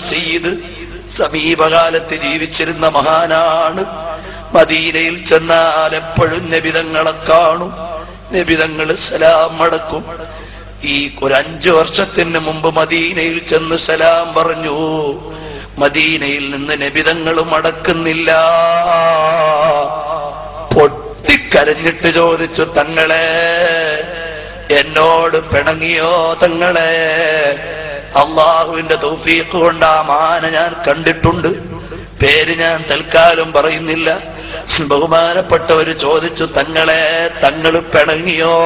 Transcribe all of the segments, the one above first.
സയ്യിദ് സമീപകാലത്ത് ജീവിച്ചിരുന്ന മഹാനാണ്. മദീനയിൽ ചെന്നാൽ എപ്പോഴും നബിതങ്ങളെ കാണും. നബിതങ്ങൾ സലാം മടക്കും. ഈ ഒരു 5 വർഷത്തിന് മുമ്പ് മദീനയിൽ ചെന്ന് സലാം പറഞ്ഞു. മദീനയിൽ നിന്ന് നബിതങ്ങൾ മടക്കുന്നില്ല. പൊട്ടിക്കരഞ്ഞിട്ട് ചോദിച്ചു, തങ്ങളെ എന്നോട് പിണങ്ങിയോ തങ്ങളെ? അള്ളാഹുവിന്റെ തൗഫീഖ് കൊണ്ട് ആ മാന ഞാൻ കണ്ടിട്ടുണ്ട്. പേര് ഞാൻ തൽക്കാലം പറയുന്നില്ല. ബഹുമാനപ്പെട്ടവര് ചോദിച്ചു, തങ്ങളെ തങ്ങൾ പിണങ്ങിയോ?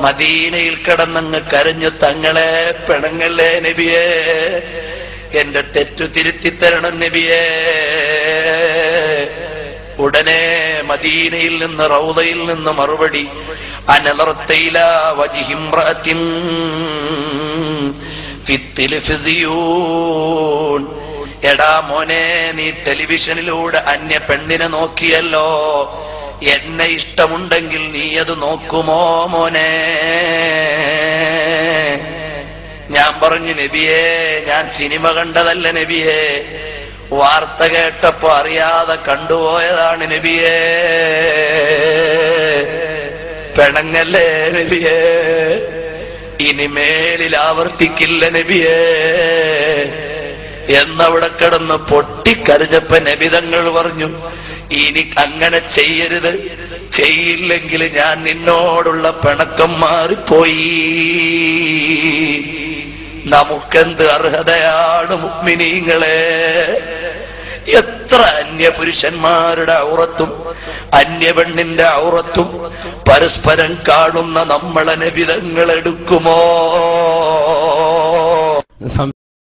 മദീനയിൽ കിടന്നങ്ങ് കരഞ്ഞു, തങ്ങളെ പിണങ്ങല്ലേ നബിയേ, എന്റെ തെറ്റു തിരുത്തിത്തരണം നബിയേ. ഉടനെ മദീനയിൽ നിന്ന് റൗദയിൽ നിന്ന് മറുപടി, അനലർത്തയില വജിഹിംറഅത്തിൻ ഫിത്തിൽഫിസിയൂൻ. എടാ മോനെ, നീ ടെലിവിഷനിലൂടെ അന്യ പെണ്ണിനെ നോക്കിയല്ലോ. എന്നെ ഇഷ്ടമുണ്ടെങ്കിൽ നീ അത് നോക്കുമോ മോനെ? ഞാൻ പറഞ്ഞു, നബിയേ ഞാൻ സിനിമ കണ്ടതല്ല നബിയേ, വാർത്ത കേട്ടപ്പോ അറിയാതെ കണ്ടുപോയതാണ് നബിയേ. പിണങ്ങല്ലേ നബിയേ, ഇനിമേലിൽ ആവർത്തിക്കില്ല നബിയേ എന്നവിടെ കിടന്ന് പൊട്ടിക്കരഞ്ഞപ്പ നബിതങ്ങൾ പറഞ്ഞു, ഇനി അങ്ങനെ ചെയ്യരുത്, ചെയ്യില്ലെങ്കിൽ ഞാൻ നിന്നോടുള്ള പിണക്കം മാറിപ്പോയി. നമുക്കെന്ത് അർഹതയാണ് മുഅ്മിനീങ്ങളെ? എത്ര അന്യപുരുഷന്മാരുടെ ഔറത്തും അന്യപെണ്ണിന്റെ ഔറത്തും പരസ്പരം കാണുന്ന നമ്മളെ നബിതങ്ങൾ എടുക്കുമോ?